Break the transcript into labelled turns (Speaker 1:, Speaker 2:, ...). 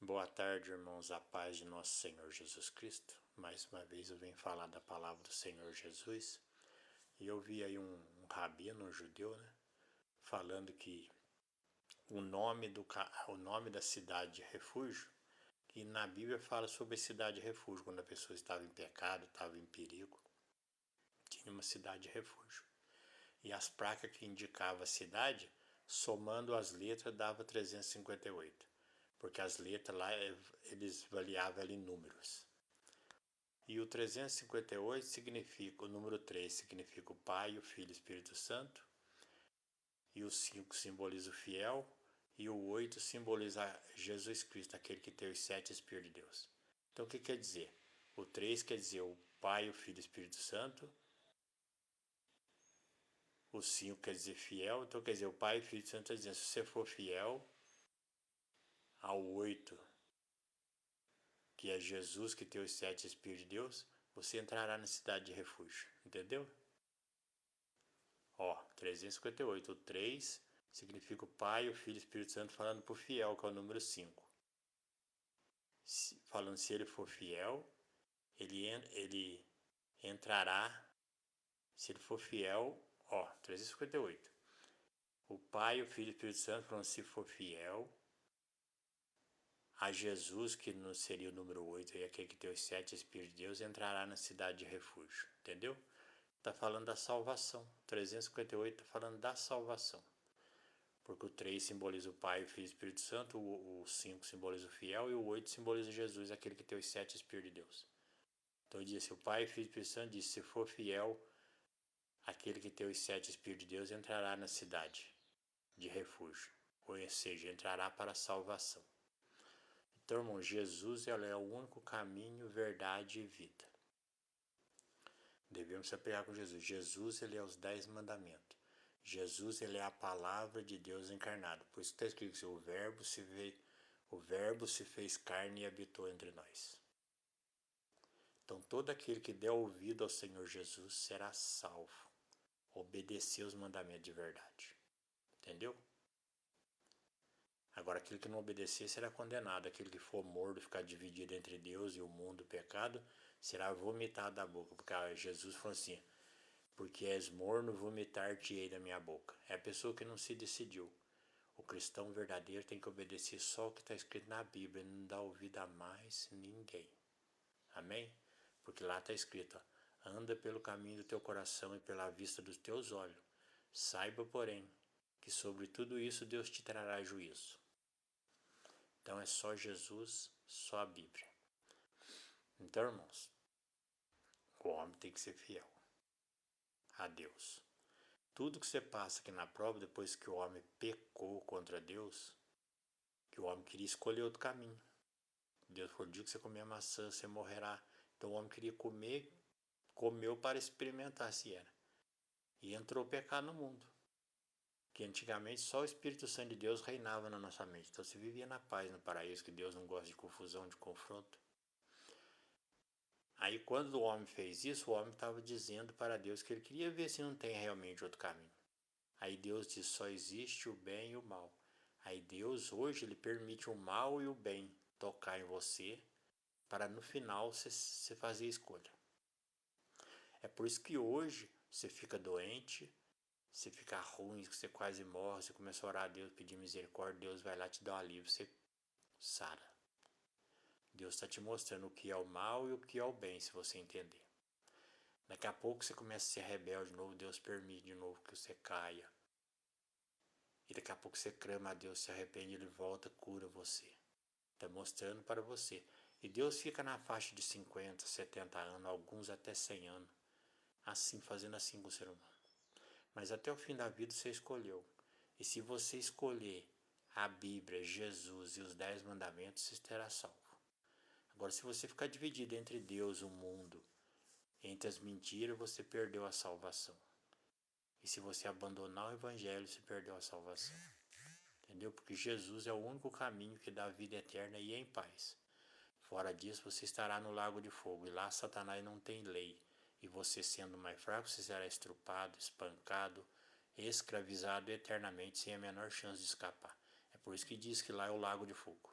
Speaker 1: Boa tarde, irmãos, a paz de nosso Senhor Jesus Cristo. Mais uma vez eu venho falar da palavra do Senhor Jesus. E eu vi aí um rabino, um judeu, falando que o nome da cidade de refúgio, que na Bíblia fala sobre cidade de refúgio, quando a pessoa estava em pecado, estava em perigo, tinha uma cidade de refúgio. E as placas que indicavam a cidade, somando as letras, dava 358. Porque as letras lá, eles variavam em números. E o 358 significa, o número 3 significa o Pai, o Filho e o Espírito Santo. E o 5 simboliza o fiel. E o 8 simboliza Jesus Cristo, aquele que tem os 7 Espíritos de Deus. Então o que quer dizer? O 3 quer dizer o Pai, o Filho e o Espírito Santo. O 5 quer dizer fiel. Então quer dizer, o Pai, o Filho e o Espírito Santo está dizendo, se você for fiel ao 8, que é Jesus que tem os 7 Espíritos de Deus, você entrará na cidade de refúgio. Entendeu? Ó, 358. O 3 significa o Pai, o Filho e o Espírito Santo falando para o fiel, que é o número 5. Falando se ele for fiel, ele entrará. Se ele for fiel, ó, 358. O Pai, o Filho e o Espírito Santo falando se for fiel a Jesus, que não seria o número 8, e aquele que tem os 7 Espíritos de Deus, entrará na cidade de refúgio. Entendeu? Está falando da salvação. 358 está falando da salvação. Porque o 3 simboliza o Pai, o Filho e o Espírito Santo, o 5 simboliza o fiel e o 8 simboliza Jesus, aquele que tem os 7 Espíritos de Deus. Então ele diz, o Pai, o Filho e o Espírito Santo diz, se for fiel, aquele que tem os 7 Espíritos de Deus entrará na cidade de refúgio, ou seja, entrará para a salvação. Então, irmão, Jesus é o único caminho, verdade e vida. Devemos se apegar com Jesus. Jesus, ele é os 10 mandamentos. Jesus, ele é a palavra de Deus encarnado. Por isso que está escrito que o verbo se fez carne e habitou entre nós. Então, todo aquele que der ouvido ao Senhor Jesus será salvo. Obedecer os mandamentos de verdade. Entendeu? Agora, aquele que não obedecer será condenado. Aquele que for morto, ficar dividido entre Deus e o mundo, o pecado, será vomitado da boca. Porque Jesus falou assim, porque és morno, vomitar-te-ei da minha boca. É a pessoa que não se decidiu. O cristão verdadeiro tem que obedecer só o que está escrito na Bíblia, não dá ouvido a mais ninguém. Amém? Porque lá está escrito, ó, anda pelo caminho do teu coração e pela vista dos teus olhos. Saiba, porém, que sobre tudo isso Deus te trará juízo. Então é só Jesus, só a Bíblia. Então, irmãos, o homem tem que ser fiel a Deus. Tudo que você passa aqui na prova, depois que o homem pecou contra Deus, que o homem queria escolher outro caminho. Deus falou, o dia que você comer a maçã, você morrerá. Então o homem queria comer, comeu para experimentar se era. E entrou o pecado no mundo. Que antigamente só o Espírito Santo de Deus reinava na nossa mente. Então você vivia na paz, no paraíso, que Deus não gosta de confusão, de confronto. Aí quando o homem fez isso, o homem estava dizendo para Deus que ele queria ver se não tem realmente outro caminho. Aí Deus diz, só existe o bem e o mal. Aí Deus hoje ele permite o mal e o bem tocar em você para no final você fazer a escolha. É por isso que hoje você fica doente, você fica ruim, você quase morre, você começa a orar a Deus, pedir misericórdia, Deus vai lá te dar um alívio, você sara. Deus está te mostrando o que é o mal e o que é o bem, se você entender. Daqui a pouco você começa a ser rebelde de novo, Deus permite de novo que você caia. E daqui a pouco você clama a Deus, se arrepende, Ele volta, cura você. Está mostrando para você. E Deus fica na faixa de 50, 70 anos, alguns até 100 anos. Assim, fazendo assim com o ser humano. Mas até o fim da vida você escolheu. E se você escolher a Bíblia, Jesus e os 10 mandamentos, você terá salvo. Agora, se você ficar dividido entre Deus e o mundo, entre as mentiras, você perdeu a salvação. E se você abandonar o Evangelho, você perdeu a salvação. Entendeu? Porque Jesus é o único caminho que dá vida eterna e em paz. Fora disso, você estará no lago de fogo. E lá Satanás não tem lei. E você, sendo mais fraco, você será estrupado, espancado, escravizado eternamente, sem a menor chance de escapar. É por isso que diz que lá é o lago de fogo.